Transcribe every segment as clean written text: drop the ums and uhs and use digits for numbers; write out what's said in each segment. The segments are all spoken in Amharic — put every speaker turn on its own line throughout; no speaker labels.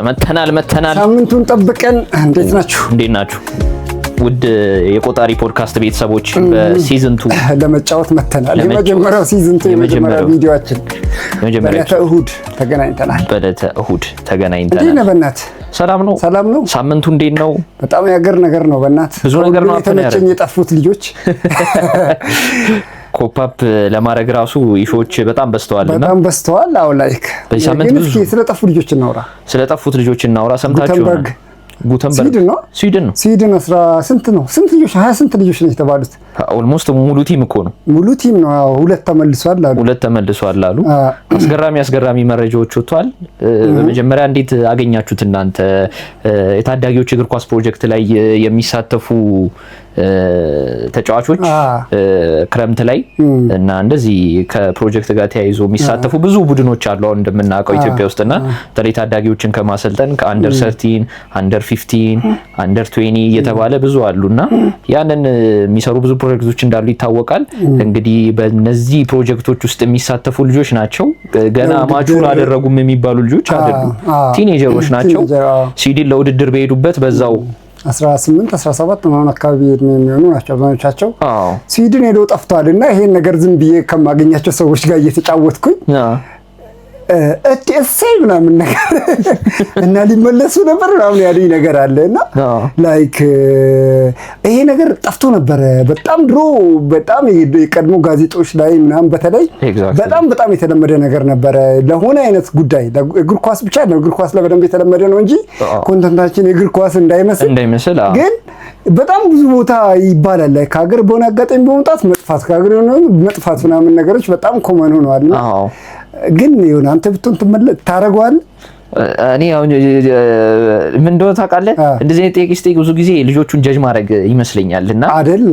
መተናል
ሳምንቱን ጠብቀን እንዴት ናችሁ?
ውድ የቆጣሪ ፖድካስት ቤተሰቦች በሲዝን 2
ለመጫወት መተናል። የመጀመሪያው ሲዝን 2 የመጀመሪያው ቪዲዮአችን በዕለተ እሁድ ተገናኝተናል። እንዴት ነህ በእናትህ?
ሰላም ነው። ሳምንቱ እንዴት ነው?
በጣም ያገር ነገር ነው በእናትህ።
ብዙ ነገር ነው
የተመቸኝ የጠፉት ልጆች
ኮፓፕ ለማድረግ ራሱ ኢሾች በጣም በስተዋልና
አዎ ላይክ
በሳምንት ብዙ
ስለጠፉ ልጆች እናውራ።
ስለጠፉት ልጆች እናውራ። ሰምታችሁ ጉተንበርግ ስዊድን ነው።
ስንት ልጆች 28 ልጆች ነው የተባሉት።
ኦልሞስት ሙሉ ቲም እኮ ነው።
ሙሉ ቲም ነው። ሁለት ተመልሷል አሉ። አስገራሚ መረጃዎች ወጥቷል። በመጀመሪያ እንዴት አገኛችሁት እናንተ የታዳጊዎች እግር ኳስ ፕሮጀክት ላይ የሚሳተፉ ተጫዋቾች ክረምት ላይ እና እንደዚህ ከፕሮጀክት ጋር ተያይዞ የሚሳተፉ ብዙ ቡድኖች አሉ አሁን እንደምናውቀው ኢትዮጵያ ውስጥና በተለይ ታዳጊዎችን ከማሰልጠን ከአንደር 13 አንደር 15 አንደር 20 እየተባለ ብዙ አሉና ያንን የሚሰሩ ብዙ ፕሮጀክቶች እንዳሉ ይታወቃል። እንግዲህ በእነዚህ ፕሮጀክቶች ውስጥ የሚሳተፉ ልጆች ናቸው። ገና ማቹር አደረጉም የሚባሉ ልጆች አይደሉም፣ ቲኔጀሮች ናቸው። ስዊድን ለውድድር በሄዱበት በዛው 18 17 ምናምን አካባቢ የሚሆኑ ናቸው አብዛኞቻቸው። ስዊድን ሄደው ጠፍተዋልና ይሄን ነገር ዝም ብዬ ከማገኛቸው ሰዎች ጋር እየተጫወትኩኝ እሰይ ምናምን ነገር እና ሊመለሱ ነበር ምናምን ያለኝ ነገር አለና ላይክ ይሄ ነገር ጠፍቶ ነበር በጣም ድሮ። በጣም የቀድሞ ጋዜጦች ላይ ምናምን በተለይ በጣም የተለመደ ነገር ነበር ለሆነ አይነት ጉዳይ። እግር ኳስ ብቻ ነው፣ እግር ኳስ ለበደንብ የተለመደ ነው እንጂ ኮንተንታችን የእግር ኳስ እንዳይመስል ግን በጣም ብዙ ቦታ ይባላል። ላይ ከሀገር በሆነ አጋጣሚ በመውጣት መጥፋት፣ ከሀገር የሆነ መጥፋት ምናምን ነገሮች በጣም ኮመን ሆነዋል። ግን ይሁን አንተ ብትሆን ታረጋዋለህ።
እኔ አሁን ምን እንደሆነ ታውቃለህ፣ እንደዚህ አይነት ጥያቄ ስጠይቅ ብዙ ጊዜ ልጆቹን ጀጅ ማድረግ ይመስለኛልና አይደል?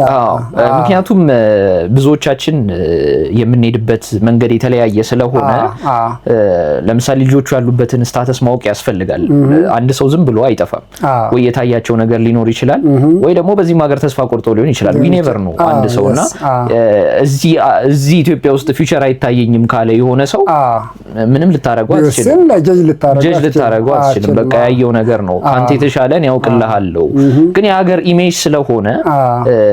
ምክንያቱም ብዙዎቻችን የምንሄድበት መንገድ የተለያየ ስለሆነ ለምሳሌ ልጆቹ ያሉበትን ስታተስ ማወቅ ያስፈልጋል። አንድ ሰው ዝም ብሎ አይጠፋም። ወይ የታያቸው ነገር ሊኖር ይችላል፣ ወይ ደግሞ በዚህም ሀገር ተስፋ ቆርጦ ሊሆን ይችላል። ዊ ኔቨር ነው አንድ ሰውና እዚህ ኢትዮጵያ ውስጥ ፊውቸር አይታየኝም ካለ የሆነ ሰው ምንም ልታረጋው አትችልም። ጀጅ ልታረጋው አትችልም። በቃ ያየው ነገር ነው። አንተ የተሻለን ያውቅልሃለሁ። ግን የሀገር ኢሜጅ ስለሆነ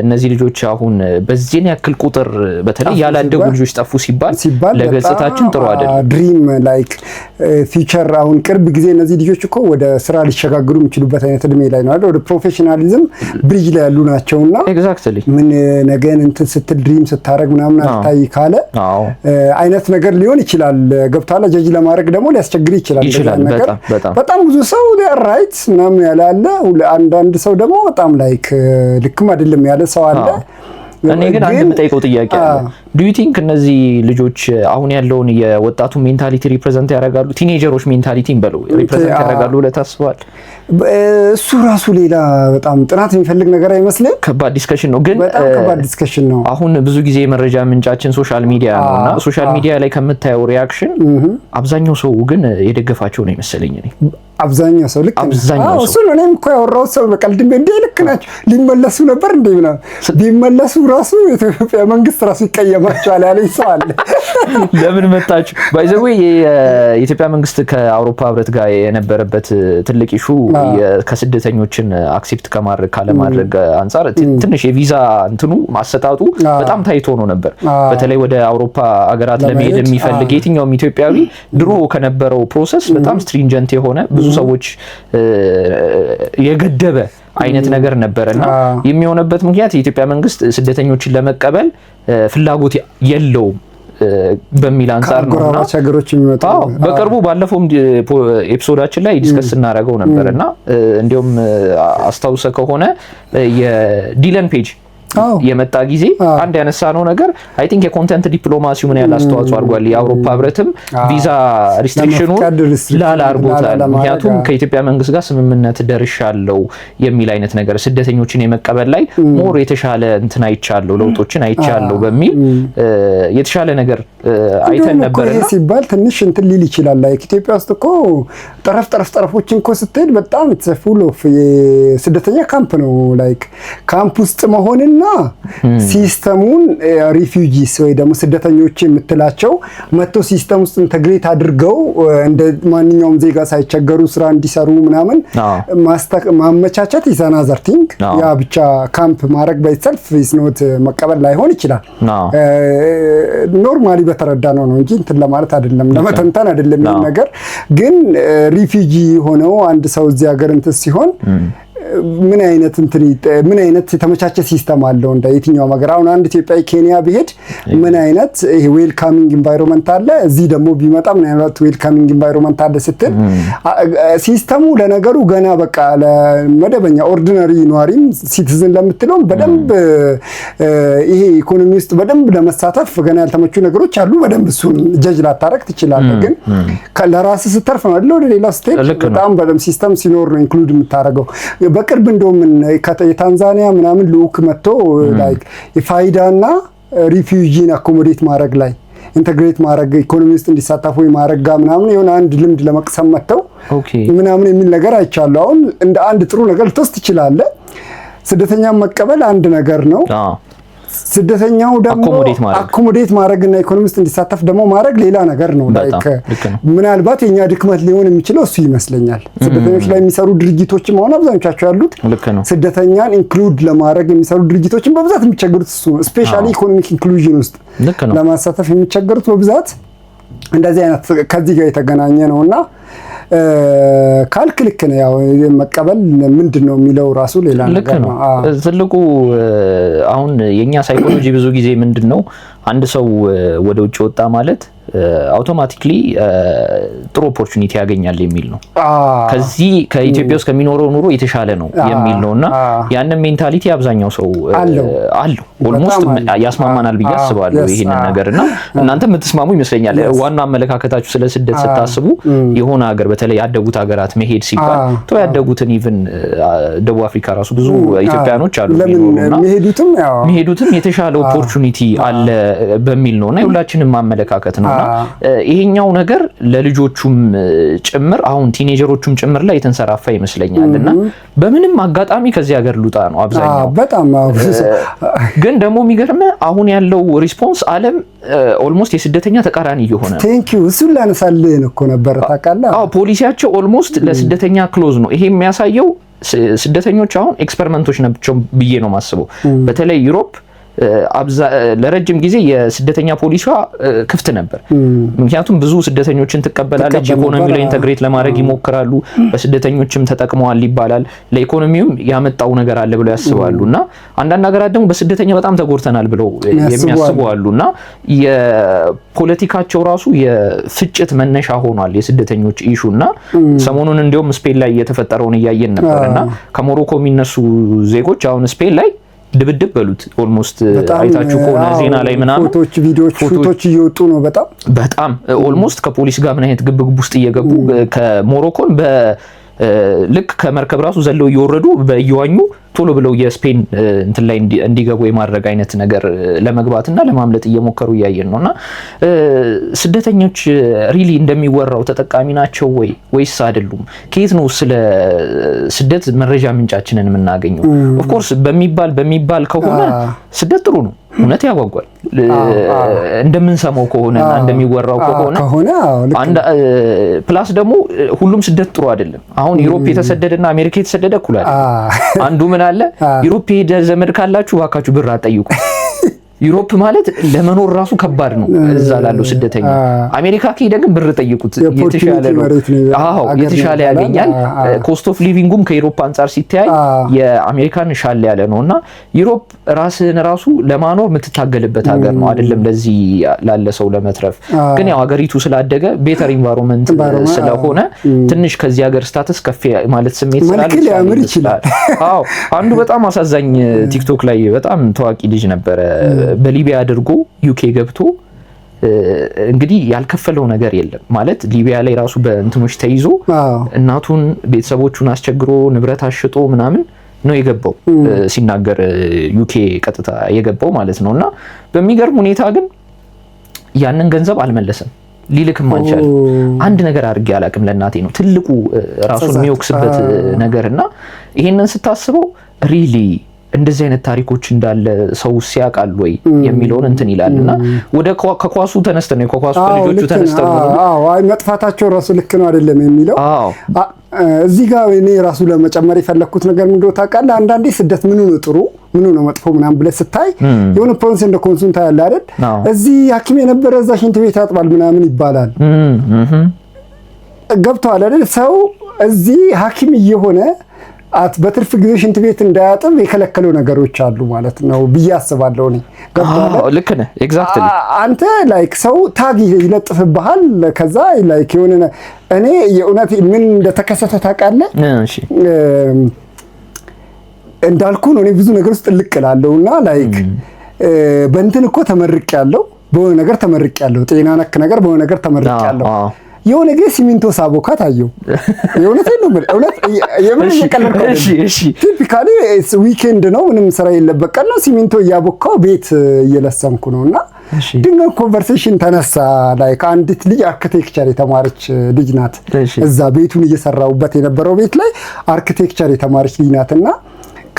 እነዚህ ልጆች አሁን በዚህን ያክል ቁጥር በተለይ ያላደጉ ልጆች ጠፉ ሲባል ለገጽታችን ጥሩ አይደለም።
ድሪም ላይክ ፊውቸር አሁን ቅርብ ጊዜ እነዚህ ልጆች እኮ ወደ ስራ ሊሸጋግሩ የሚችሉበት አይነት እድሜ ላይ ነው አይደል? ወደ ፕሮፌሽናሊዝም ብሪጅ ላይ ያሉ ናቸውና
ኤግዛክትሊ ምን
ነገን እንትን ስትል ድሪም ስታረግ ምናምን አታይ ካለ አይነት ነገር ሊሆን ይችላል። ገብታላ ጀጅ ለማድረግ ደግሞ ሊያስቸግር ይችላል። በጣም ብዙ ሰው ራይት ምናምን ያለ አለ። አንዳንድ ሰው ደግሞ በጣም ላይክ ልክም አይደለም ያለ ሰው አለ።
እኔ ግን አንድ የምጠይቀው ጥያቄ አለ። ዱ ዩ ቲንክ እነዚህ ልጆች አሁን ያለውን የወጣቱ ሜንታሊቲ ሪፕሬዘንት ያደርጋሉ? ቲኔጀሮች ሜንታሊቲን በለው ሪፕሬዘንት ያደርጋሉ ብለህ ታስባለህ?
እሱ ራሱ ሌላ በጣም ጥናት የሚፈልግ ነገር አይመስልም?
ከባድ ዲስከሽን ነው። ግን
በጣም ከባድ ዲስከሽን ነው።
አሁን ብዙ ጊዜ መረጃ ምንጫችን ሶሻል ሚዲያ ነውና ሶሻል ሚዲያ ላይ ከምታየው ሪአክሽን አብዛኛው ሰው ግን የደገፋቸው ነው ይመስለኝ። እኔ
አብዛኛው ሰው ልክ ነው። እሱ ነው። እኔም እኮ ያወራሁት ሰው በቀልድ እንደ ልክ ናቸው ሊመለሱ ነበር እንደ ምናምን ቢመለሱ ራሱ የኢትዮጵያ መንግስት ራሱ ይቀየማቸዋል ያለኝ ሰው አለ።
ለምን መጣችሁ? ባይ ዘ ዌይ የኢትዮጵያ መንግስት ከአውሮፓ ህብረት ጋር የነበረበት ትልቅ ኢሹ ከስደተኞችን አክሴፕት ከማድረግ ካለማድረግ አንፃር ትንሽ የቪዛ እንትኑ ማሰጣጡ በጣም ታይቶ ነው ነበር። በተለይ ወደ አውሮፓ ሀገራት ለመሄድ የሚፈልግ የትኛውም ኢትዮጵያዊ ድሮ ከነበረው ፕሮሰስ በጣም ስትሪንጀንት የሆነ ብዙ ሰዎች የገደበ አይነት ነገር ነበርና የሚሆነበት ምክንያት የኢትዮጵያ መንግስት ስደተኞችን ለመቀበል ፍላጎት የለውም በሚል አንፃር ነውና በቅርቡ ባለፈው ኤፒሶዳችን ላይ ዲስከስ እናደርገው ነበርና እንዲሁም አስታውሰ ከሆነ የዲለን ፔጅ የመጣ ጊዜ አንድ ያነሳነው ነገር አይ ቲንክ የኮንተንት ዲፕሎማሲው ምን ያህል አስተዋጽኦ አድርጓል። የአውሮፓ ህብረትም ቪዛ ሪስትሪክሽኑን ላላ አድርጎታል። ምክንያቱም ከኢትዮጵያ መንግስት ጋር ስምምነት ደርሻለሁ የሚል አይነት ነገር ስደተኞችን የመቀበል ላይ ሞር የተሻለ እንትን አይቻለሁ፣ ለውጦችን አይቻለሁ በሚል የተሻለ ነገር አይተን ነበርና
ይሄ ሲባል ትንሽ እንትን ሊል ይችላል። ላይክ ኢትዮጵያ ውስጥ እኮ ጠረፎችን እኮ ስትሄድ በጣም ፉል ኦፍ የስደተኛ ካምፕ ነው። ላይክ ካምፕ ውስጥ መሆንና
ይሰሩና ሲስተሙን ሪፊውጂስ ወይ ደግሞ ስደተኞች የምትላቸው መጥቶ ሲስተም ውስጥ ኢንተግሬት አድርገው እንደ ማንኛውም ዜጋ ሳይቸገሩ ስራ እንዲሰሩ ምናምን ማመቻቸት is another thing። ያ ብቻ ካምፕ ማድረግ በይሰልፍ ኢስኖት መቀበል ላይሆን ይችላል። ኖርማሊ በተረዳ ነው እንጂ እንትን ለማለት አይደለም፣ ለመተንተን አይደለም። ይሄን ነገር ግን ሪፊውጂ ሆነው አንድ ሰው እዚህ ሀገር እንትን ሲሆን ምን አይነት የተመቻቸ ሲስተም አለው እንደ የትኛው ሀገር። አሁን አንድ ኢትዮጵያዊ ኬንያ ቢሄድ ምን አይነት ይሄ ዌልካሚንግ ኢንቫይሮንመንት አለ፣ እዚህ ደግሞ ቢመጣ ምን አይነት ዌልካሚንግ ኢንቫይሮንመንት አለ ስትል ሲስተሙ ለነገሩ ገና በቃ ለመደበኛ ኦርዲናሪ ኗሪም ሲቲዝን ለምትለው በደንብ ይሄ ኢኮኖሚ ውስጥ በደንብ ለመሳተፍ ገና ያልተመቹ ነገሮች አሉ። በደንብ እሱን ጀጅ ላታረግ ትችላለህ። ግን ለራስ ስተርፍ ነው አይደል ወደ ሌላው ስቴት በጣም በደንብ ሲስተም ሲኖር ነው ኢንክሉድ የምታረገው። በቅርብ እንደውም የታንዛኒያ ምናምን ልኡክ መጥቶ ላይክ የፋይዳና ሪፊውጂን አኮሞዴት ማድረግ ላይ ኢንተግሬት ማድረግ ኢኮኖሚ ውስጥ እንዲሳተፉ ማድረግ ጋር ምናምን የሆነ አንድ ልምድ ለመቅሰም መጥተው ምናምን የሚል ነገር አይቻለሁ። አሁን እንደ አንድ ጥሩ ነገር ልትወስድ ትችላለህ። ስደተኛን መቀበል አንድ ነገር ነው። ስደተኛው ደግሞ አኮሞዴት ማድረግና ኢኮኖሚ ውስጥ እንዲሳተፍ ደግሞ ማድረግ ሌላ ነገር ነው። ላይክ ምናልባት የኛ ድክመት ሊሆን የሚችለው እሱ ይመስለኛል። ስደተኞች ላይ የሚሰሩ ድርጅቶችም አሁን አብዛኞቻቸው ያሉት ስደተኛን ኢንክሉድ ለማድረግ የሚሰሩ ድርጅቶችን በብዛት የሚቸገሩት እሱ ስፔሻሊ ኢኮኖሚክ ኢንክሉዥን ውስጥ ለማሳተፍ የሚቸገሩት በብዛት እንደዚህ አይነት ከዚህ ጋር የተገናኘ ነውና ካልክልክ ነው። ያው መቀበል ምንድነው የሚለው ራሱ ሌላ ነገር ነው።
ትልቁ አሁን የኛ ሳይኮሎጂ ብዙ ጊዜ ምንድነው አንድ ሰው ወደ ውጭ ወጣ ማለት አውቶማቲክሊ ጥሩ ኦፖርቹኒቲ ያገኛል የሚል ነው። ከዚህ ከኢትዮጵያ ውስጥ ከሚኖረው ኑሮ የተሻለ ነው የሚል ነውና ያንን ሜንታሊቲ አብዛኛው ሰው አለው። ኦልሞስት ያስማማናል ብዬ አስባለሁ ይሄንን ነገርና እናንተ የምትስማሙ ይመስለኛል። ዋና አመለካከታችሁ ስለ ስደት ስታስቡ የሆነ ሀገር በተለይ ያደጉት ሀገራት መሄድ ሲባል ተው ያደጉትን ኢቭን ደቡብ አፍሪካ ራሱ ብዙ ኢትዮጵያኖች አሉ የሚሄዱትም የተሻለ ኦፖርቹኒቲ አለ በሚል ነውና የሁላችንም ማመለካከት ነውና ይሄኛው ነገር ለልጆቹም ጭምር አሁን ቲኔጀሮቹም ጭምር ላይ የተንሰራፋ ይመስለኛልና በምንም አጋጣሚ ከዚህ ሀገር ሉጣ ነው አብዛኛው።
በጣም
ግን ደግሞ የሚገርም አሁን ያለው ሪስፖንስ ዓለም ኦልሞስት የስደተኛ ተቃራኒ እየሆነ ነው።
ቴንክ ዩ እሱን ላነሳልህ እኮ ነበር ታውቃለህ።
ፖሊሲያቸው ኦልሞስት ለስደተኛ ክሎዝ ነው። ይሄ የሚያሳየው ስደተኞች አሁን ኤክስፐሪመንቶች ናቸው ብዬ ነው ማስበው። በተለይ ዩሮፕ ለረጅም ጊዜ የስደተኛ ፖሊሲዋ ክፍት ነበር። ምክንያቱም ብዙ ስደተኞችን ትቀበላለች፣ ኢኮኖሚ ላይ ኢንተግሬት ለማድረግ ይሞክራሉ፣ በስደተኞችም ተጠቅመዋል ይባላል፣ ለኢኮኖሚውም ያመጣው ነገር አለ ብለው ያስባሉና አንዳንድ ሀገራት ደግሞ በስደተኛ በጣም ተጎድተናል ብለው የሚያስቡ አሉና የፖለቲካቸው ራሱ የፍጭት መነሻ ሆኗል የስደተኞች ኢሹና ሰሞኑን እንደውም ስፔን ላይ የተፈጠረውን እያየን ነበርና ከሞሮኮ የሚነሱ ዜጎች አሁን ስፔን ላይ ድብድብ በሉት ኦልሞስት አይታችሁ ከሆነ ዜና ላይ ምናምን
ፎቶዎች ቪዲዮዎች ፎቶዎች እየወጡ ነው።
በጣም ኦልሞስት ከፖሊስ ጋር ምን አይነት ግብግብ ውስጥ እየገቡ ከሞሮኮን ልክ ከመርከብ ራሱ ዘለው እየወረዱ በእየዋኙ ቶሎ ብለው የስፔን እንትን ላይ እንዲገቡ የማድረግ አይነት ነገር ለመግባትና ለማምለጥ እየሞከሩ እያየን ነውና ስደተኞች ሪሊ እንደሚወራው ተጠቃሚ ናቸው ወይስ አይደሉም? ከየት ነው ስለ ስደት መረጃ ምንጫችንን የምናገኘው? ኦፍ ኮርስ በሚባል ከሆነ ስደት ጥሩ ነው፣ እውነት ያጓጓል። እንደምንሰማው ከሆነና እንደሚወራው ከሆነ ፕላስ ደግሞ ሁሉም ስደት ጥሩ አይደለም። አሁን ዩሮፕ የተሰደደና አሜሪካ የተሰደደ እኩል አይደለም። አንዱ ምን አለ ዩሮፕ ሄደ ዘመድ ካላችሁ እባካችሁ ብር አጠይቁ። ዩሮፕ ማለት ለመኖር ራሱ ከባድ ነው እዛ ላለው ስደተኛ። አሜሪካ ከሄደ ግን ብር ጠይቁት የተሻለ ነው። የተሻለ ያገኛል። ኮስት ኦፍ ሊቪንጉም ከዩሮፕ አንፃር ሲታይ የአሜሪካን ሻል ያለ ነውና ዩሮፕ ራስን ራሱ ለማኖር የምትታገልበት ሀገር ነው አይደለም ለዚህ ላለ ሰው ለመትረፍ። ግን ያው ሀገሪቱ ስላደገ ቤተር ኢንቫይሮንመንት ስለሆነ ትንሽ ከዚህ ሀገር ስታተስ ከፍ ማለት ስሜት
ስላለ ይችላል።
አንዱ በጣም አሳዛኝ ቲክቶክ ላይ በጣም ታዋቂ ልጅ ነበረ በሊቢያ አድርጎ ዩኬ ገብቶ እንግዲህ ያልከፈለው ነገር የለም ማለት ሊቢያ ላይ ራሱ በእንትኖች ተይዞ እናቱን ቤተሰቦቹን አስቸግሮ ንብረት አሽጦ ምናምን ነው የገባው ሲናገር ዩኬ ቀጥታ የገባው ማለት ነውና በሚገርም ሁኔታ ግን ያንን ገንዘብ አልመለሰም፣ ሊልክም አልቻለም። አንድ ነገር አድርጌ አላቅም ለእናቴ ነው ትልቁ ራሱን የሚወክስበት ነገርና ይሄንን ስታስበው ሪሊ እንደዚህ አይነት ታሪኮች እንዳለ ሰው ሲያውቃል ወይ የሚለውን እንትን ይላልና ወደ ከኳሱ ተነስተን ነው ከኳሱ ልጆቹ ተነስተን ነው
አይ መጥፋታቸው ራሱ ልክ ነው አይደለም የሚለው እዚህ ጋር እኔ ራሱ ለመጨመር የፈለኩት ነገር ምንድነው ታውቃለህ አንዳንዴ ስደት ምኑ ነው ጥሩ ምኑ ነው መጥፎ ምናምን ብለህ ስታይ የሆነ ፕሮንስ እንደ ኮንሱንታ ያለ አይደል እዚህ ሐኪም የነበረ እዛ ሽንት ቤት ያጥባል ምናምን ይባላል ገብቷል አይደል ሰው እዚህ ሐኪም እየሆነ በትርፍ ጊዜ ሽንት ቤት እንዳያጥብ የከለከለው ነገሮች አሉ ማለት ነው ብዬ አስባለሁ እኔ ገብቷል
ልክ ነህ ኤግዛክትሊ
አንተ ላይክ ሰው ታግ ይለጥፍብሃል ከዛ ላይክ የሆነ እኔ የእውነት ምን እንደተከሰተ ታውቃለህ እሺ እንዳልኩ ነው እኔ ብዙ ነገር ውስጥ ልቅላለሁና ላይክ በእንትን እኮ ተመርቄያለሁ በሆነ ነገር ተመርቄያለሁ ጤና ነክ ነገር በሆነ ነገር ተመርቄያለሁ የሆነ ጊዜ ሲሚንቶ ሳቦካ ታየው የእውነት ነው እውነት የምን እየቀለድኩ እሺ ቲፒካሊ ዊኬንድ ነው ምንም ስራ የለበት ቀን ነው ሲሚንቶ እያቦካው ቤት እየለሰንኩ ነውና ድንገት ኮንቨርሴሽን ተነሳ ላይክ አንዲት ልጅ አርኪቴክቸር የተማረች ልጅ ናት እዛ ቤቱን እየሰራውበት የነበረው ቤት ላይ አርኪቴክቸር የተማረች ልጅ ናትና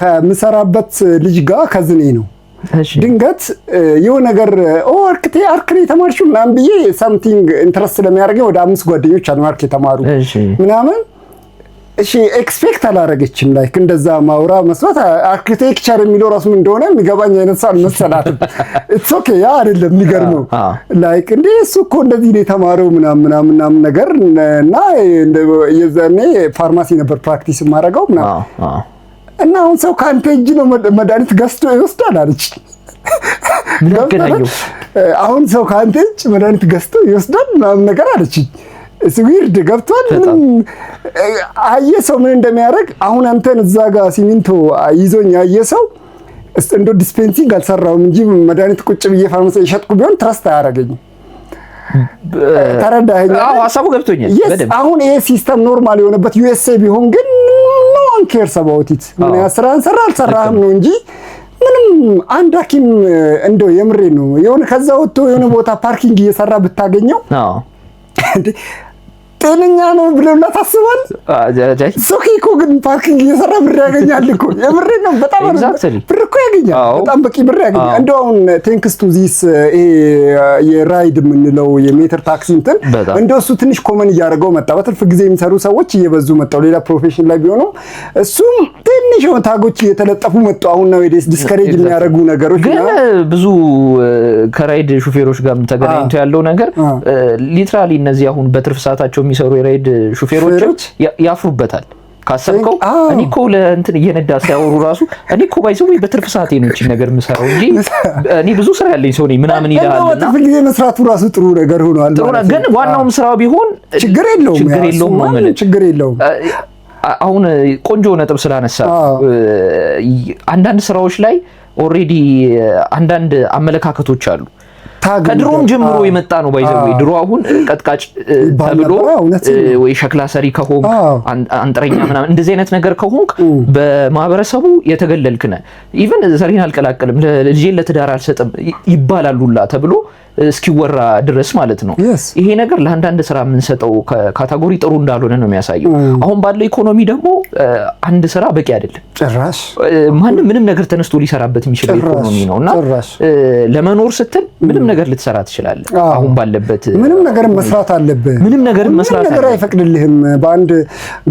ከምሰራበት ልጅ ጋር ከዝኔ ነው ድንገት የሆነ ነገር አርክቴ ተማርሽው ምናምን ብዬ ሳምቲንግ ኢንትረስት ስለሚያደርገኝ ወደ 5 ጓደኞች አሉ አርክቴ ተማሩ ምናምን እሺ ኤክስፔክት አላረገችም ላይክ እንደዛ ማውራ መስዋት አርኪቴክቸር የሚለው ራሱ ምን እንደሆነ የሚገባኝ አይነት ሰው አልመሰላትም ኢትስ ኦኬ ያ አይደለም የሚገርመው ላይክ እንዴ እሱ እኮ እንደዚህ ነው የተማረው ምናምን ነገር እና የዛኔ ፋርማሲ ነበር ፕራክቲስ ማድረገው ምናምን እና አሁን ሰው ካንተ እጅ ነው መድኃኒት ገዝቶ ይወስዳል አለች አሁን ሰው ካንተ እጅ መድኃኒት ገዝቶ ይወስዳል ምናምን ነገር አለች እሱ ዊርድ ገብቷል አየሰው ምን እንደሚያደርግ አሁን አንተን እዛ ጋር ሲሚንቶ ይዞኝ አየሰው እንዶ ዲስፔንሲንግ አልሰራውም እንጂ መድኃኒት ቁጭ ብዬ ፋርማሲ ይሸጥኩ ቢሆን ትረስት አያረጋኝም ተረዳኸኝ
ሐሳቡ ገብቶኛል
በደንብ አሁን ይሄ ሲስተም ኖርማል የሆነበት ዩኤስኤ ቢሆን ግን ኖን ኬርስ አባውት ኢት ምን ያስራን ሰራልሰራም ነው እንጂ ምንም አንድ ሐኪም እንደው የምሬ ነው የሆነ ከዛ ወጥቶ የሆነ ቦታ ፓርኪንግ እየሰራ ብታገኘው ጤነኛ ነው ብለውላ ታስባል ሶኪኮ ግን ፓርኪንግ እየሰራ ብር ያገኛል እኮ የምሬ ነው በጣም ብር እኮ ያገኛል በጣም በቂ ብር ያገኛል እንደው አሁን ቴንክስ ቱ ዚስ የራይድ የምንለው የሜትር ታክሲ እንትን እንደው እሱ ትንሽ ኮመን እያደረገው መጣ በትርፍ ጊዜ የሚሰሩ ሰዎች እየበዙ መጣው ሌላ ፕሮፌሽን ላይ ቢሆኑ እሱም ትንሽ ታጎች እየተለጠፉ መጡ አሁን ነው ዲስከሬጅ የሚያደርጉ ነገሮች
ግን ብዙ ከራይድ ሹፌሮች ጋር ተገናኝቶ ያለው ነገር ሊትራሊ እነዚህ አሁን በትርፍ ሰዓታቸው የሚሰሩ የራይድ ሹፌሮች ያፍሩበታል ካሰብከው እኔ እኮ ለእንትን እየነዳ ሲያወሩ ራሱ እኔ እኮ ባይዘው በትርፍ ሰዓቴ ነው እቺ ነገር የምሰራው እንጂ እኔ ብዙ ስራ ያለኝ ሰው ነኝ ምናምን ይላልና
በትርፍ ጊዜ መስራቱ ራሱ ጥሩ ነገር ሆኗል
ማለት ግን ዋናውም ስራው ቢሆን
ችግር የለውም ማለት ችግር የለውም
አሁን ቆንጆ ነጥብ ስላነሳ አንዳንድ ስራዎች ላይ ኦሬዲ አንዳንድ አመለካከቶች አሉ ከድሮም ጀምሮ የመጣ ነው ባይዘው ድሮ አሁን ቀጥቃጭ ተብሎ ወይ ሸክላ ሰሪ ከሆንክ አንጥረኛ ምናምን እንደዚህ አይነት ነገር ከሆንክ በማህበረሰቡ የተገለልክ ነህ ኢቭን ዘሪን አልቀላቀልም ለልጄን ለትዳር አልሰጥም ይባላሉላ ተብሎ እስኪወራ ድረስ ማለት ነው ይሄ ነገር ለአንዳንድ ስራ የምንሰጠው ካታጎሪ ጥሩ እንዳልሆነ ነው የሚያሳየው አሁን ባለው ኢኮኖሚ ደግሞ አንድ ስራ በቂ አይደለም
ጭራሽ
ማንም ምንም ነገር ተነስቶ ሊሰራበት የሚችል ኢኮኖሚ ነውና ለመኖር ስትል ምንም ነገር ልትሰራ ትችላለህ አሁን ባለበት
ምንም ነገር መስራት አለብህ
ምንም ነገር መስራት
ነገር አይፈቅድልህም በአንድ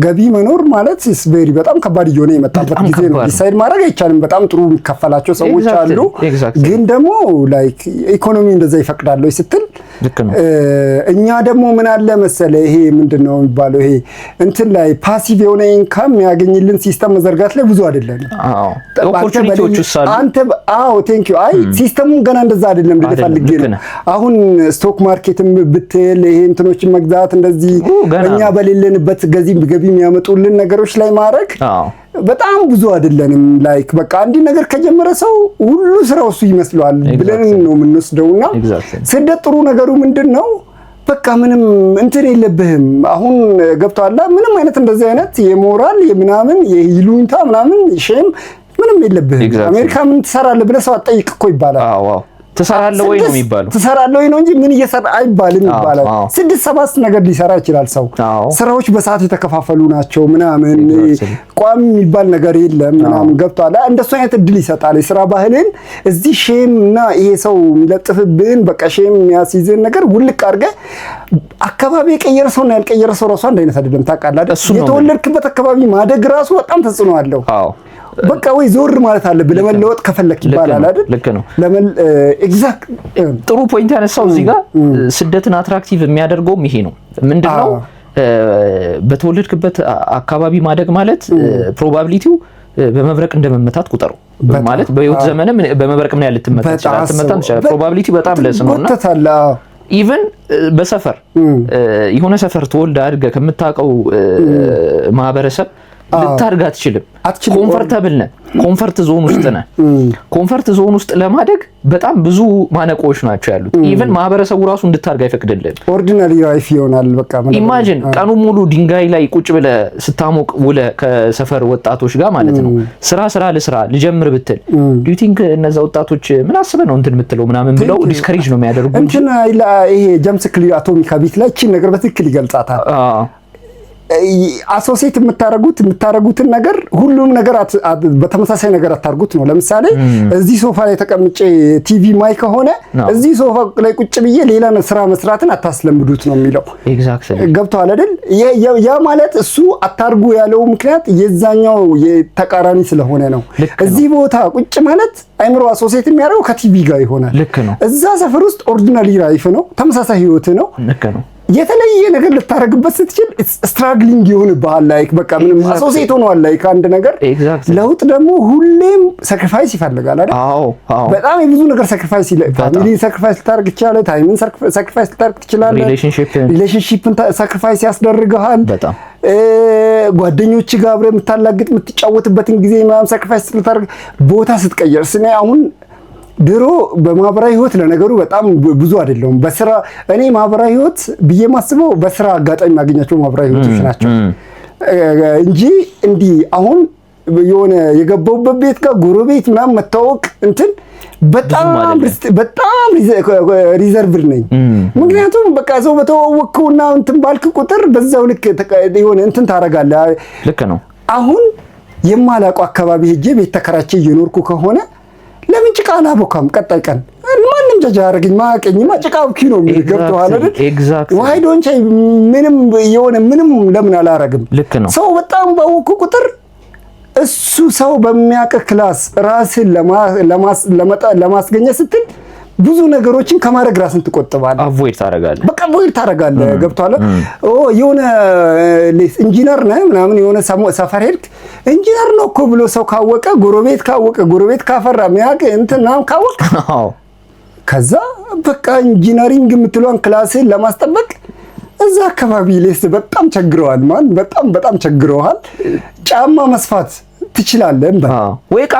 ገቢ መኖር ማለት ቬሪ በጣም ከባድ እየሆነ የመጣበት ጊዜ ነው ዲሳይድ ማድረግ አይቻልም በጣም ጥሩ የሚከፈላቸው ሰዎች አሉ ግን ደግሞ ላይክ ኢኮኖሚ እንደዛ ይፈቅዳል ስትል እኛ ደግሞ ምን አለ መሰለ ይሄ ምንድነው የሚባለው ይሄ እንትን ላይ ፓሲቭ የሆነ ኢንካም ያገኝልን ሲስተም መዘርጋት ላይ ብዙ አይደለም
ኦፖርቹኒቲዎች አሉ
አንተ ቴንክ ዩ አይ ሲስተሙን ገና እንደዛ አይደለም ልፈልግ ነው አሁን ስቶክ ማርኬትም ብትል ይሄ እንትኖችን መግዛት እንደዚህ እኛ በሌለንበት ገቢ የሚያመጡልን ነገሮች ላይ ማድረግ በጣም ብዙ አይደለንም ላይክ በቃ አንዲ ነገር ከጀመረ ሰው ሁሉ ስራው እሱ ይመስላል ብለን ነው የምንወስደውና ስደት ጥሩ ነገሩ ምንድነው በቃ ምንም እንትን የለብህም አሁን ገብቷላ ምንም አይነት እንደዚህ አይነት የሞራል የምናምን የይሉንታ ምናምን ሼም ምንም የለብህም አሜሪካ ምን ትሰራለህ ብለህ ሰው አጠይቅ እኮ ይባላል
ትሰራለህ ወይ ነው የሚባለው።
ትሰራለህ ወይ ነው እንጂ ምን እየሰራ አይባልም ይባላል። 6-7 ነገር ሊሰራ ይችላል ሰው። ስራዎች በሰዓት የተከፋፈሉ ናቸው ምናምን ቋሚ የሚባል ነገር የለም ምናምን ገብቷል። እንደሱ አይነት እድል ይሰጣል። የስራ ባህልን እዚህ ሼም እና ይሄ ሰው የሚለጥፍብን በቃ ሼም የሚያስይዝን ነገር ውልቅ አድርገህ አካባቢ የቀየረ ሰውና ያልቀየረ ሰው ራሱ አንድ አይነት አይደለም ታውቃለህ አይደል? የተወለድክበት አካባቢ ማደግ ራሱ በጣም ተጽዕኖ አለው። በቃ ወይ ዞር ማለት አለብህ ለመለወጥ ከፈለክ ይባላል አይደል?
ልክ ነው።
ኤግዛክት
ጥሩ ፖይንት ያነሳው እዚህ ጋር ስደትን አትራክቲቭ የሚያደርገውም ይሄ ነው። ምንድነው በተወለድክበት አካባቢ ማደግ ማለት ፕሮባቢሊቲው በመብረቅ እንደመመታት ቁጠሩ ማለት በህይወት ዘመን በመብረቅ ምን ያህል ልትመታ ትችላለህ? ፕሮባቢሊቲ በጣም ለስ ነውና ኢቭን በሰፈር የሆነ ሰፈር ተወልደ አድገህ ከምታውቀው ማህበረሰብ ልታድግ አትችልም። ኮምፈርተብል ነህ፣ ኮምፈርት ዞን ውስጥ ነህ። ኮምፈርት ዞን ውስጥ ለማደግ በጣም ብዙ ማነቆዎች ናቸው ያሉት። ኢቭን ማህበረሰቡ ራሱ እንድታድግ አይፈቅድልህም።
ኦርዲናሪ ላይፍ ይሆናል በቃ።
ኢማጂን ቀኑ ሙሉ ድንጋይ ላይ ቁጭ ብለህ ስታሞቅ ውለህ ከሰፈር ወጣቶች ጋር ማለት ነው ስራ ልስራ ልጀምር ብትል ዱ ዩ ቲንክ እነዛ ወጣቶች ምን አስበህ ነው እንትን የምትለው ምናምን ብለው ዲስከሬጅ ነው የሚያደርጉት።
እንትን ይሄ ጀምስ ክሊር አቶሚክ ሀቢት ላይ እቺን ነገር በትክክል ይገልጻታል። አሶሲየት የምታረጉትን ነገር ሁሉም ነገር በተመሳሳይ ነገር አታርጉት ነው። ለምሳሌ እዚህ ሶፋ ላይ ተቀምጬ ቲቪ ማይ ከሆነ እዚህ ሶፋ ላይ ቁጭ ብዬ ሌላ ስራ መስራትን አታስለምዱት ነው የሚለው።
ኤግዛክትሊ
ገብቷል አይደል? ያ ማለት እሱ አታርጉ ያለው ምክንያት የዛኛው የተቃራኒ ስለሆነ ነው። እዚህ ቦታ ቁጭ ማለት አይምሮ አሶሲየት የሚያደርገው ከቲቪ ጋር ይሆናል። እዛ ሰፈር ውስጥ ኦርዲናሪ ላይፍ ነው፣ ተመሳሳይ ህይወት ነው። የተለየ ነገር ልታረግበት ስትችል ስትራግሊንግ ይሆንብሃል። ላይክ በቃ ምንም አሶሲየት ሆኗል። ላይክ አንድ ነገር ለውጥ ደግሞ ሁሌም ሳክሪፋይስ ይፈልጋል አይደል? በጣም የብዙ ነገር ሳክሪፋይስ ፋሚሊ ሳክሪፋይስ ልታረግ ይችላል። ታይምን ሳክሪፋይስ ልታረግ ትችላለህ። ሪሌሽንሺፕን ሳክሪፋይስ ያስደርግሃል። በጣም ጓደኞች ጋር አብረህ የምታላግጥ የምትጫወትበትን ጊዜ ምናምን ሳክሪፋይስ ልታረግ ቦታ ስትቀየር ስኔ አሁን ድሮ በማህበራዊ ህይወት ለነገሩ በጣም ብዙ አይደለም። በስራ እኔ ማህበራዊ ህይወት ብዬ ማስበው በስራ አጋጣሚ ማግኘታቸው ማህበራዊ ህይወቶች ናቸው እንጂ እንዲህ አሁን የሆነ የገባውበት ቤት ጋር ጎረቤት ምናምን መታወቅ እንትን በጣም ሪዘርቭድ ነኝ። ምክንያቱም በቃ ሰው በተዋወቅኩና እንትን ባልክ ቁጥር በዛው ልክ የሆነ እንትን ታረጋለህ። ልክ ነው። አሁን የማላውቀው አካባቢ ሄጄ ቤት ተከራቼ እየኖርኩ ከሆነ ለምን ጭቃ አላቦካም? ቀጣይ ቀን ማንም ጀጃ አረግኝ ማቀኝማ ጭቃ አብኪ ነው የሚገብተው አይደል? ኤግዛክትሊ ዋይ ዶንት አይ ምንም ለምን አላረግም? ሰው በጣም ባወኩ ቁጥር እሱ ሰው በሚያውቅ ክላስ ራስን ለማስገኘት ስትል ብዙ ነገሮችን ከማድረግ ራስን ትቆጥባለህ። አቮይድ ታረጋለህ። በቃ አቮይድ ታረጋለህ። ገብቷል? የሆነ ኢንጂነር ነህ ምናምን የሆነ ሰፈር ሄድክ ኢንጂነር ነው እኮ ብሎ ሰው ካወቀ ጎረቤት ካፈራ ሚያቅ እንትና ካወቀ ከዛ በቃ ኢንጂነሪንግ የምትለውን ክላስን ለማስጠበቅ እዛ አካባቢ ሌስ በጣም ቸግረዋል። በጣም ቸግረዋል። ጫማ መስፋት ትችላለህ እንበል ወይ ዕቃ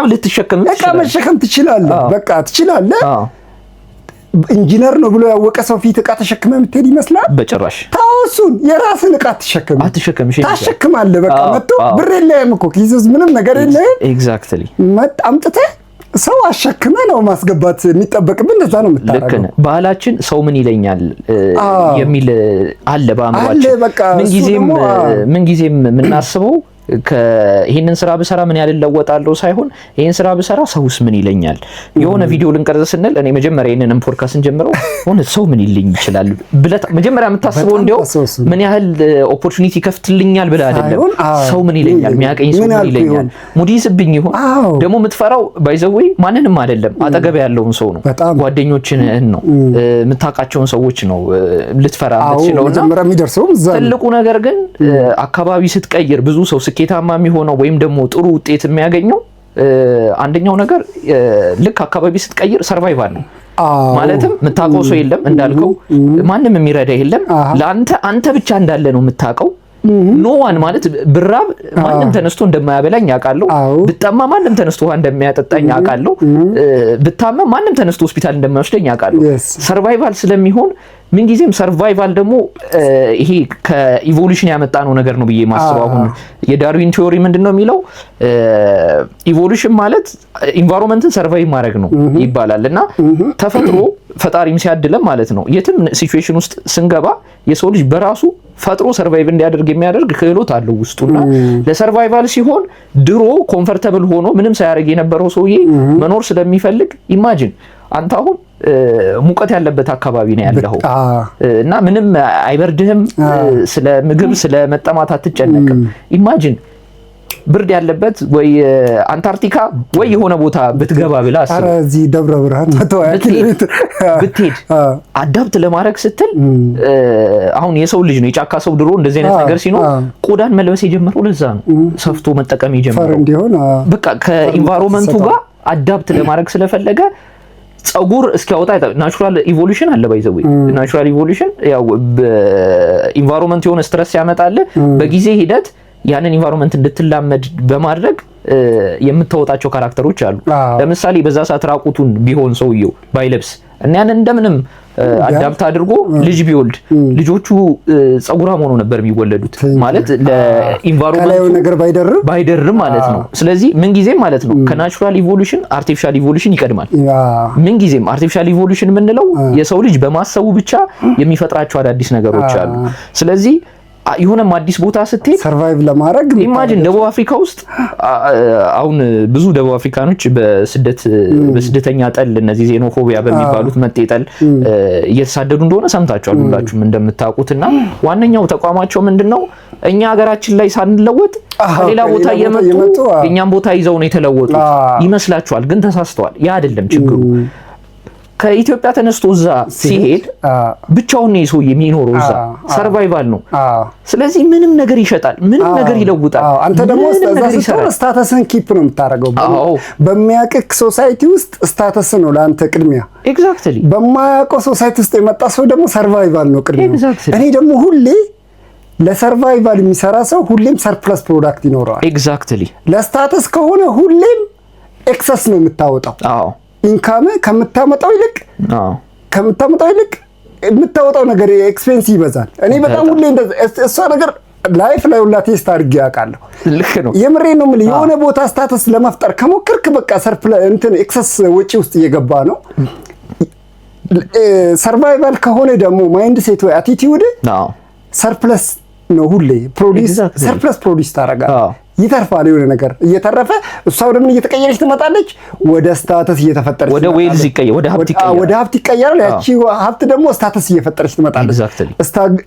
መሸከም ትችላለህ። በቃ ትችላለህ። ኢንጂነር ነው ብሎ ያወቀ ሰው ፊት ዕቃ ተሸክመ የምትሄድ ይመስላል? በጭራሽ። ታውሱን የራስን ዕቃ ታሸክማለህ። በቃ መጥቶ ብር የለህም እኮ ኪስስ ምንም ነገር የለህም። ኤግዛክትሊ አምጥተህ ሰው አሸክመ ነው ማስገባት የሚጠበቅብን። እንደዛ ነው የምታረገው። ባህላችን ሰው ምን ይለኛል የሚል አለ በአእምሯችን። ምን ጊዜም የምናስበው ይሄንን ስራ ብሰራ ምን ያህል ለወጣለሁ ሳይሆን ይሄን ስራ ብሰራ ሰውስ ምን ይለኛል። የሆነ ቪዲዮ ልንቀርጽ ስንል እኔ መጀመሪያ ይሄንን ፖድካስት እንጀምረው ሆነ ሰው ምን ይልኝ ይችላል ብለህ መጀመሪያ የምታስበው እንደው ምን ያህል ኦፖርቹኒቲ ከፍትልኛል ብለህ አይደለም። ሰው ምን ይለኛል፣ የሚያቀኝ ሰው ምን ይለኛል፣ ሙዲ ይስብኝ ይሆን ደግሞ የምትፈራው ባይዘዌይ ማንንም አይደለም፣ አጠገብ ያለውን ሰው ነው፣ ጓደኞችን ነው፣ የምታውቃቸውን ሰዎች ነው ልትፈራ የምትችለውና ትልቁ ነገር ግን አካባቢ ስትቀይር ብዙ ሰው ስኬታማ የሚሆነው ወይም ደግሞ ጥሩ ውጤት የሚያገኘው አንደኛው ነገር ልክ አካባቢ ስትቀይር ሰርቫይቫል ነው። ማለትም የምታውቀው ሰው የለም እንዳልከው፣ ማንም የሚረዳ የለም። ለአንተ ብቻ እንዳለ ነው የምታውቀው።
ኖ ዋን ማለት ብራብ ማንም ተነስቶ እንደማያበላኝ አውቃለሁ። ብጠማ ማንም ተነስቶ ውሃ እንደሚያጠጣኝ አውቃለሁ። ብታመም ማንም ተነስቶ ሆስፒታል እንደማይወስደኝ አውቃለሁ። ሰርቫይቫል ስለሚሆን ምን ጊዜም ሰርቫይቫል ደግሞ ይሄ ከኢቮሉሽን ያመጣ ነው ነገር ነው ብዬ ማስበው። አሁን የዳርዊን ቲዮሪ ምንድነው የሚለው ኢቮሉሽን ማለት ኢንቫይሮንመንትን ሰርቫይቭ ማድረግ ነው ይባላል እና ተፈጥሮ ፈጣሪም ሲያድለም ማለት ነው የትም ሲቹዌሽን ውስጥ ስንገባ የሰው ልጅ በራሱ ፈጥሮ ሰርቫይቭ እንዲያደርግ የሚያደርግ ክህሎት አለው ውስጡና ለሰርቫይቫል ሲሆን ድሮ ኮምፎርታብል ሆኖ ምንም ሳያደርግ የነበረው ሰውዬ መኖር ስለሚፈልግ ኢማጂን አንተ አሁን ሙቀት ያለበት አካባቢ ነው ያለው እና ምንም አይበርድህም፣ ስለ ምግብ ስለ መጠማት አትጨነቅም። ኢማጂን ብርድ ያለበት ወይ አንታርክቲካ ወይ የሆነ ቦታ ብትገባ ብላ አስብ።
አረ እዚህ ደብረ ብርሃን
ብትሄድ አዳፕት ለማድረግ ስትል አሁን የሰው ልጅ ነው የጫካ ሰው ድሮ እንደዚህ አይነት ነገር ሲኖር ቆዳን መልበስ የጀመረው ለዛ ነው። ሰፍቶ መጠቀም የጀመረው በቃ ከኢንቫይሮንመንቱ ጋር አዳፕት ለማድረግ ስለፈለገ ጸጉር እስኪያወጣ ናቹራል ኢቮሉሽን አለ ባይዘው ናቹራል ኢቮሉሽን ያው በኢንቫይሮንመንት የሆነ ስትረስ ያመጣል። በጊዜ ሂደት ያንን ኢንቫይሮንመንት እንድትላመድ በማድረግ የምታወጣቸው ካራክተሮች አሉ። ለምሳሌ በዛ ሰዓት ራቁቱን ቢሆን ሰውየው ባይለብስ እና ያንን እንደምንም አዳፕት አድርጎ ልጅ ቢወልድ ልጆቹ ጸጉራም ሆነው ነበር የሚወለዱት ማለት ለኢንቫይሮንመንቱ
ነገር
ባይደርም ማለት ነው። ስለዚህ ምን ጊዜም ማለት ነው ከናቹራል ኢቮሉሽን አርቲፊሻል ኢቮሉሽን ይቀድማል። ምን ጊዜም አርቲፊሻል ኢቮሉሽን የምንለው የሰው ልጅ በማሰቡ ብቻ የሚፈጥራቸው አዳዲስ ነገሮች አሉ። ስለዚህ የሆነም አዲስ ቦታ ስትሄድ
ሰርቫይቭ ለማድረግ
ኢማጂን ደቡብ አፍሪካ ውስጥ አሁን ብዙ ደቡብ አፍሪካኖች በስደተኛ ጠል እነዚህ ዜኖፎቢያ በሚባሉት መጤጠል እየተሳደዱ እንደሆነ ሰምታችኋል ሁላችሁም እንደምታውቁትና ዋነኛው ተቋማቸው ምንድነው እኛ ሀገራችን ላይ ሳንለወጥ ሌላ ቦታ እየመጡ እኛም ቦታ ይዘው ነው የተለወጡት ይመስላችኋል፣ ግን ተሳስተዋል። ያ አይደለም ችግሩ። ከኢትዮጵያ ተነስቶ እዛ ሲሄድ ብቻውን ነው ሰው የሚኖረው እዛ ሰርቫይቫል ነው። ስለዚህ ምንም ነገር ይሸጣል፣ ምንም ነገር ይለውጣል።
አንተ ደግሞ ስታተስን ኪፕ ነው የምታደርገው። በሚያውቅ ሶሳይቲ ውስጥ ስታተስ ነው ለአንተ ቅድሚያ።
ኤግዛክትሊ
በማያውቀው ሶሳይቲ ውስጥ የመጣ ሰው ደግሞ ሰርቫይቫል ነው ቅድሚያ። እኔ ደግሞ ሁሌ ለሰርቫይቫል የሚሰራ ሰው ሁሌም ሰርፕለስ ፕሮዳክት ይኖረዋል።
ኤግዛክትሊ
ለስታተስ ከሆነ ሁሌም ኤክሰስ ነው የምታወጣው። ኢንካም ከምታመጣው ይልቅ የምታወጣው ነገር ኤክስፔንስ ይበዛል። እኔ በጣም ሁሌ እሷ ነገር ላይፍ ላይ ሁላ ቴስት አድርጌ ያውቃለሁ።
ልክ ነው።
የምሬን ነው የምልህ። የሆነ ቦታ ስታተስ ለመፍጠር ከሞከርክ በቃ እንትን ኤክሰስ ወጪ ውስጥ እየገባ ነው። ሰርቫይቫል ከሆነ ደግሞ ማይንድ ሴት ወይ አቲቲዩድ ሰርፕለስ ነው። ሁሌ ሰርፕለስ ፕሮዲስ ታደርጋለህ። ይተርፋል የሆነ ነገር እየተረፈ እሷው ደግሞ እየተቀየረች ትመጣለች። ወደ ስታተስ እየተፈጠረች
ወደ ዌልዝ ይቀየራል፣
ወደ ሀብት ይቀየራል። ያቺ ሀብት ደግሞ ስታተስ እየፈጠረች ትመጣለች።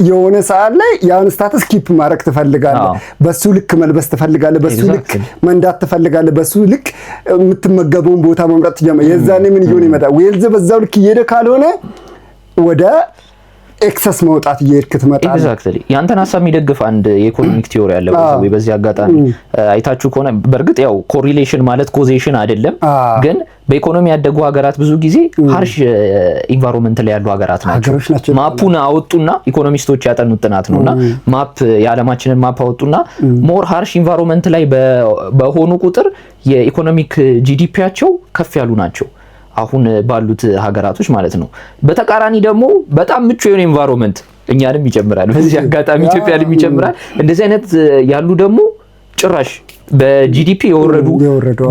የሆነ ሰዓት ላይ ያን ስታተስ ኪፕ ማድረግ ትፈልጋለህ። በሱ ልክ መልበስ ትፈልጋለህ፣ በሱ ልክ መንዳት ትፈልጋለህ፣ በሱ ልክ የምትመገበውን ቦታ መምረጥ ትጀምራለህ። የዛኔ ምን እየሆነ ይመጣል? ዌልዝ በዛው ልክ እየሄደ ካልሆነ ወደ ኤክሰስ መውጣት እየሄድክ ትመጣለህ።
ኤግዛክትሊ ያንተን ሀሳብ የሚደግፍ አንድ የኢኮኖሚክ ቲዮሪ አለ ወይ በዚህ አጋጣሚ አይታችሁ ከሆነ በእርግጥ ያው ኮሪሌሽን ማለት ኮዜሽን አይደለም፣ ግን በኢኮኖሚ ያደጉ ሀገራት ብዙ ጊዜ ሃርሽ ኢንቫይሮንመንት ላይ ያሉ ሀገራት ናቸው። ማፑን አወጡና ኢኮኖሚስቶች ያጠኑት ጥናት ነውና ማፕ የዓለማችንን ማፕ አወጡና ሞር ሃርሽ ኢንቫይሮንመንት ላይ በሆኑ ቁጥር የኢኮኖሚክ ጂዲፒያቸው ከፍ ያሉ ናቸው አሁን ባሉት ሀገራቶች ማለት ነው። በተቃራኒ ደግሞ በጣም ምቹ የሆነ ኢንቫይሮንመንት እኛንም ይጨምራል፣ በዚህ አጋጣሚ ኢትዮጵያንም ይጨምራል። እንደዚህ አይነት ያሉ ደግሞ ጭራሽ በጂዲፒ የወረዱ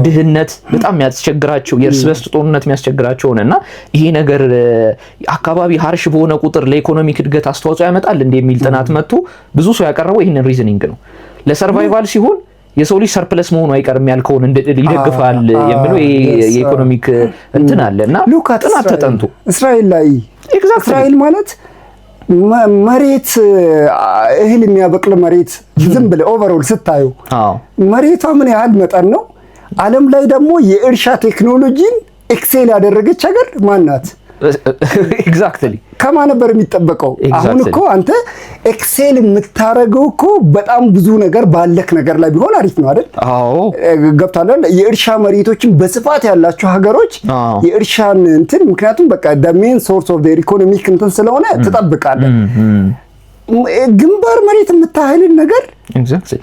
ድህነት በጣም የሚያስቸግራቸው የእርስ በርስ ጦርነት የሚያስቸግራቸው ሆነና ይሄ ነገር አካባቢ ሃርሽ በሆነ ቁጥር ለኢኮኖሚክ እድገት አስተዋጽኦ ያመጣል እንደሚል ጥናት መጥቶ ብዙ ሰው ያቀረበው ይሄንን ሪዝኒንግ ነው። ለሰርቫይቫል ሲሆን የሰው ልጅ ሰርፕለስ መሆኑ አይቀርም ያልከውን ይደግፋል የሚለው የኢኮኖሚክ እንትን አለና ጥናት ተጠንቶ
እስራኤል ማለት መሬት እህል የሚያበቅል መሬት ዝም ብለህ ኦቨርኦል ስታዩ መሬቷ ምን ያህል መጠን ነው? ዓለም ላይ ደግሞ የእርሻ ቴክኖሎጂን ኤክሴል ያደረገች ሀገር ማናት?
ኤግዛክትሊ
ከማን ነበር የሚጠበቀው? አሁን እኮ አንተ ኤክሴል የምታረገው እኮ በጣም ብዙ ነገር ባለክ ነገር ላይ ቢሆን አሪፍ ነው አይደል?
አዎ
ገብቷል። የእርሻ መሬቶችን በስፋት ያላቸው ሀገሮች የእርሻን እንትን ምክንያቱም በቃ the main source of their economic እንትን ስለሆነ ትጠብቃለህ። ግንባር መሬት የምታህልን ነገር
ኤግዛክትሊ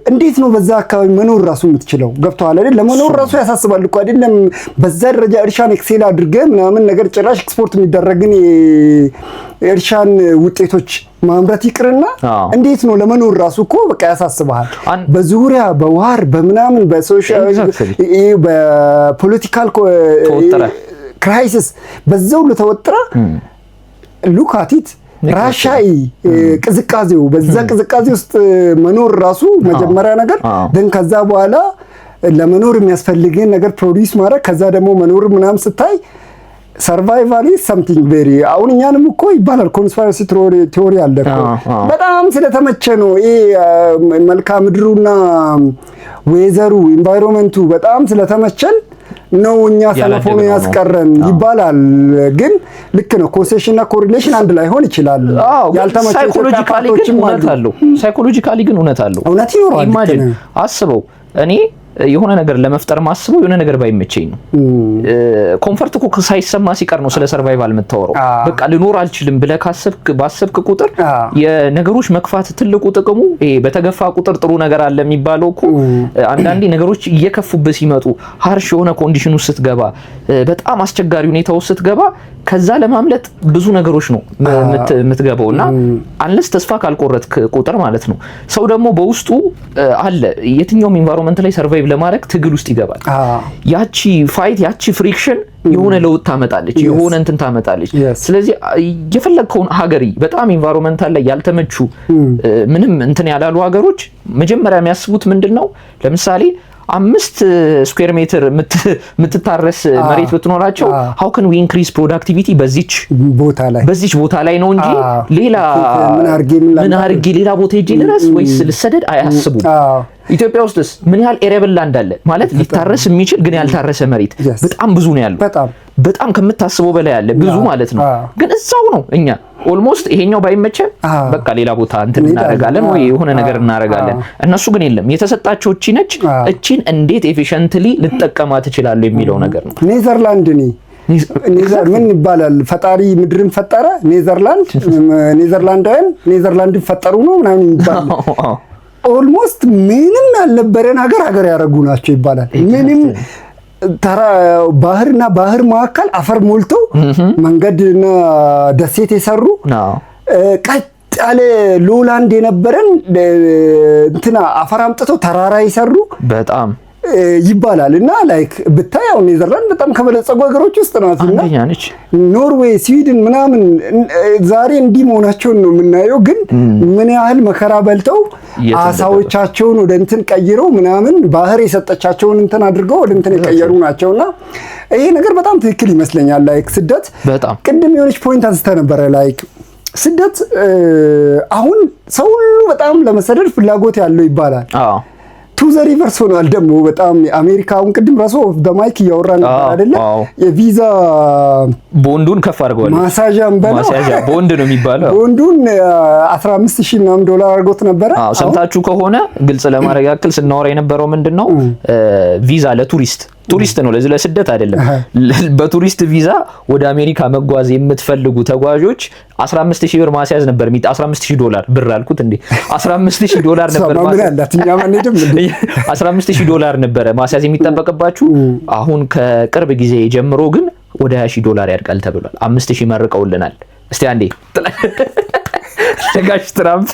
እንዴት ነው በዛ አካባቢ መኖር ራሱ የምትችለው? ገብቶሃል አይደል? ለመኖር ራሱ ያሳስባል እኮ አይደለም። በዛ ደረጃ እርሻን ኤክሴል አድርገህ ምናምን ነገር ጭራሽ ኤክስፖርት የሚደረግን የእርሻን ውጤቶች ማምረት ይቅርና እንዴት ነው ለመኖር ራሱ እኮ በቃ ያሳስባል። በዙሪያ በዋር በምናምን በሶሻል በፖለቲካል ክራይሲስ በዛው ለተወጥራ ሉካቲት ራሻይ ቅዝቃዜው በዛ ቅዝቃዜ ውስጥ መኖር ራሱ መጀመሪያ ነገር ደን ከዛ በኋላ ለመኖር የሚያስፈልግን ነገር ፕሮዲዩስ ማድረግ ከዛ ደግሞ መኖር ምናምን ስታይ ሰርቫይቫል ኢዝ ሰምቲንግ ቬሪ አሁን እኛንም እኮ ይባላል ኮንስፓይረሲ ቲዮሪ አለ እኮ በጣም ስለተመቸ ነው ይሄ መልክዓ ምድሩና ዌዘሩ ኢንቫይሮንመንቱ በጣም ስለተመቸን ነው እኛ ሰለፎን ያስቀረን ይባላል። ግን ልክ ነው ኮሴሽን እና ኮሪሌሽን አንድ ላይ ሆን ይችላል። ያልተመቸ
ሳይኮሎጂካሊ ግን እውነት አለው። ሳይኮሎጂካሊ ግን እውነት አለው።
እውነት ይኖራል።
ኢማጂን አስበው እኔ የሆነ ነገር ለመፍጠር ማስበው የሆነ ነገር ባይመቸኝ ነው። ኮምፎርት እኮ ሳይሰማ ሲቀር ነው ስለ ሰርቫይቫል የምታወራው። በቃ ልኖር አልችልም ብለህ ባሰብክ ቁጥር የነገሮች መክፋት ትልቁ ጥቅሙ ይሄ በተገፋ ቁጥር ጥሩ ነገር አለ የሚባለው እኮ አንዳንዴ ነገሮች እየከፉበት ሲመጡ ሃርሽ የሆነ ኮንዲሽን ውስጥ ስትገባ በጣም አስቸጋሪ ሁኔታ ውስጥ ስትገባ ከዛ ለማምለጥ ብዙ ነገሮች ነው የምትገባውና አንለስ ተስፋ ካልቆረጥክ ቁጥር ማለት ነው። ሰው ደግሞ በውስጡ አለ የትኛውም ኢንቫይሮንመንት ላይ ሰርቫይቭ ለማድረግ ትግል ውስጥ ይገባል። ያቺ ፋይት ያቺ ፍሪክሽን የሆነ ለውጥ ታመጣለች፣ የሆነ እንትን ታመጣለች። ስለዚህ የፈለግከውን ሀገሪ በጣም ኢንቫይሮንመንታል ላይ ያልተመቹ ምንም እንትን ያላሉ ሀገሮች መጀመሪያ የሚያስቡት ምንድነው? ለምሳሌ 5 ስኩዌር ሜትር የምትታረስ መሬት ብትኖራቸው how can we increase productivity በዚች ቦታ ላይ ነው እንጂ ሌላ ምን አርጌ ሌላ ቦታ ሄጄ ልረስ ወይስ ልሰደድ አያስቡም። ኢትዮጵያ ውስጥስ ምን ያህል ኤሬብል ላንድ አለ ማለት ሊታረስ የሚችል ግን ያልታረሰ መሬት በጣም ብዙ ነው ያለው። በጣም ከምታስበው በላይ አለ ብዙ ማለት ነው። ግን እዛው ነው እኛ ኦልሞስት ይሄኛው ባይመቸን በቃ ሌላ ቦታ እንትን እናረጋለን ወይ የሆነ ነገር እናረጋለን። እነሱ ግን የለም የተሰጣቸው እቺ ነች። እቺን እንዴት ኤፊሺየንትሊ ልጠቀማት እችላለሁ የሚለው ነገር ነው።
ኔዘርላንድ ምን ይባላል? ፈጣሪ ምድርን ፈጠረ፣ ኔዘርላንዳውያን ኔዘርላንድን ፈጠሩ ነው ምናምን ይባላል። ኦልሞስት ምንም ያልነበረን ሀገር ያረጉ ናቸው ይባላል። ምንም ተራ ባህርና ባህር መካከል አፈር ሞልተው መንገድና ደሴት የሰሩ ቀጥ ያለ ሎላንድ የነበረን እንትና አፈር አምጥተው ተራራ የሰሩ በጣም ይባላል። እና ላይክ ብታይ አሁን ኔዘርላንድ በጣም ከበለጸጉ ሀገሮች ውስጥ ናትና ኖርዌይ፣ ስዊድን ምናምን ዛሬ እንዲህ መሆናቸውን ነው የምናየው። ግን ምን ያህል መከራ በልተው አሳዎቻቸውን ወደ እንትን ቀይረው ምናምን ባህር የሰጠቻቸውን እንትን አድርገው ወደ እንትን የቀየሩ ናቸውና ይሄ ነገር በጣም ትክክል ይመስለኛል። ላይክ ስደት በጣም ቅድም የሆነች ፖይንት አንስተ ነበረ። ላይክ ስደት አሁን ሰው ሁሉ በጣም ለመሰደድ ፍላጎት ያለው ይባላል። ቱ ዘ ሪቨርስ ሆኗል ደግሞ በጣም አሜሪካውን ቅድም ራሱ ኦፍ ደ ማይክ እያወራን ነበር አይደለ? የቪዛ
ቦንዱን ከፍ አድርገዋል።
ማሳጃም
ማሳጃ ቦንድ ነው የሚባለው።
ቦንዱን 15000 ምናምን ዶላር አድርጎት ነበረ።
ሰምታችሁ ከሆነ ግልጽ ለማድረግ ያክል ስናወራ የነበረው ምንድነው ቪዛ ቱሪስት ነው ለስደት አይደለም። በቱሪስት ቪዛ ወደ አሜሪካ መጓዝ የምትፈልጉ ተጓዦች 15000 ብር ማስያዝ ነበር። 15000 ዶላር ብር አልኩት እንዴ 15000 ዶላር ነበር ማስያዝ 15000 ዶላር ነበር ማስያዝ የሚጠበቅባችሁ። አሁን ከቅርብ ጊዜ ጀምሮ ግን ወደ 20000 ዶላር ያድጋል ተብሏል። 5000 መርቀውልናል። እስቲ አንዴ ተጋሽ ትራምፕ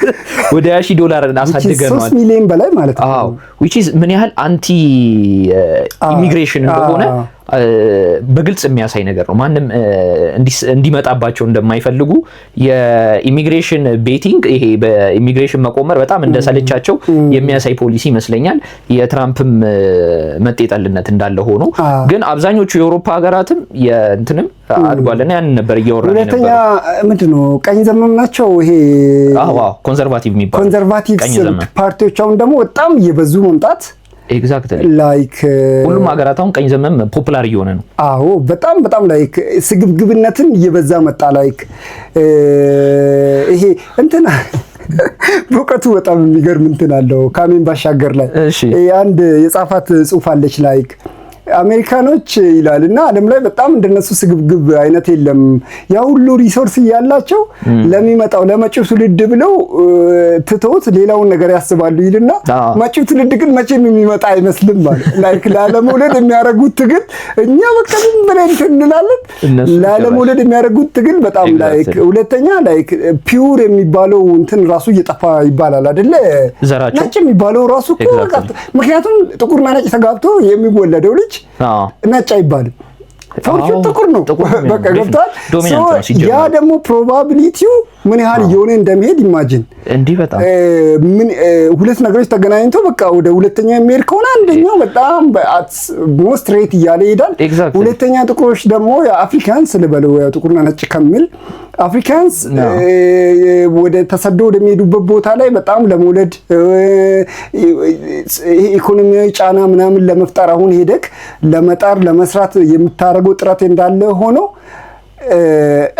ወደ 20000 ዶላር አሳድገናል።
3 ሚሊዮን በላይ ማለት ነው።
አዎ which is ምን ያህል አንቲ ኢሚግሬሽን እንደሆነ በግልጽ የሚያሳይ ነገር ነው። ማንም እንዲመጣባቸው እንደማይፈልጉ የኢሚግሬሽን ቤቲንግ ይሄ በኢሚግሬሽን መቆመር በጣም እንደሰለቻቸው የሚያሳይ ፖሊሲ ይመስለኛል። የትራምፕም መጤጠልነት እንዳለ ሆኖ ግን አብዛኞቹ የአውሮፓ ሀገራትም የእንትንም አድጓልና ያን ነበር እያወራን ነበር።
ሁለተኛ ምንድነው ቀኝ ዘመም ናቸው። ይሄ
ኮንሰርቫቲቭ የሚባሉ
ኮንሰርቫቲቭ ፓርቲዎች አሁን ደግሞ በጣም እየበዙ መምጣት
ኤግዛክትሊ
ላይክ
ሁሉም ሀገራት አሁን ቀኝ ዘመም ፖፑላር እየሆነ ነው።
አዎ በጣም ላይክ ስግብግብነትን እየበዛ መጣ። ላይክ ይሄ እንትና በእውቀቱ በጣም የሚገርም እንትን አለው ካሜን ባሻገር ላይ አንድ የጻፋት ጽሑፍ አለች። ላይክ አሜሪካኖች ይላልና ዓለም ላይ በጣም እንደነሱ ስግብግብ አይነት የለም። ያ ሁሉ ሪሶርስ እያላቸው ለሚመጣው ለመጪው ትውልድ ብለው ትተውት ሌላውን ነገር ያስባሉ ይልና መጪው ትውልድ ግን መቼም የሚመጣ አይመስልም ማለት ላይክ ላለመውለድ የሚያደርጉት ትግል እኛ በቃ ምን ብለን እንላለን። ላለመውለድ የሚያደርጉት ትግል በጣም ላይክ ሁለተኛ ላይክ ፒውር የሚባለው እንትን ራሱ እየጠፋ ይባላል አይደለ? ነጭ የሚባለው ራሱ ምክንያቱም ጥቁርና ነጭ ተጋብቶ የሚወለደው ልጅ ነጭ አይባልም። ፎርቹ ጥቁር ነው በቃ ገብቷል። ያ ደግሞ ፕሮባቢሊቲው ምን ያህል እየሆነ እንደሚሄድ ኢማጂን
እንዲህ በጣም
ምን ሁለት ነገሮች ተገናኝተው በቃ ወደ ሁለተኛው የሚሄድ ከሆነ አንደኛው በጣም ሞስት ሬት እያለ ይሄዳል። ሁለተኛ ጥቁሮች ደግሞ የአፍሪካንስ ልበለው ጥቁርና ነጭ ከሚል አፍሪካንስ ወደ ተሰዶ ወደሚሄዱበት ቦታ ላይ በጣም ለመውለድ ኢኮኖሚያዊ ጫና ምናምን ለመፍጠር አሁን ሄደክ ለመጣር ለመስራት የምታረገው ጥረት እንዳለ ሆኖ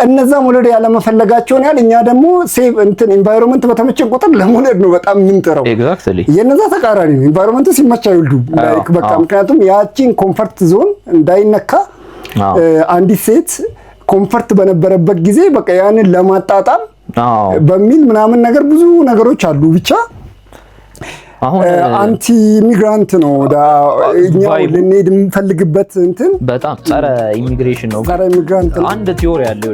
እነዛ መውለድ ያለ መፈለጋቸውን ያህል እኛ ደግሞ ሴቭ እንትን ኢንቫይሮንመንት በተመቸን ቁጥር ለመውለድ ነው በጣም የምንጥረው። የነዛ ተቃራኒ ነው። ኢንቫይሮንመንቱ ሲመቻ አይወልዱም ላይክ በቃ ምክንያቱም ያቺን ኮምፈርት ዞን እንዳይነካ አንዲት ሴት ኮምፈርት በነበረበት ጊዜ በቃ ያንን ለማጣጣም በሚል ምናምን ነገር ብዙ ነገሮች አሉ። ብቻ
አሁን
አንቲ ኢሚግራንት ነው እኛው ልንሄድ የምንፈልግበት እንትን
በጣም ጸረ ኢሚግሬሽን ነው።
ጸረ ኢሚግራንት
አንድ ቲዮሪ ያለው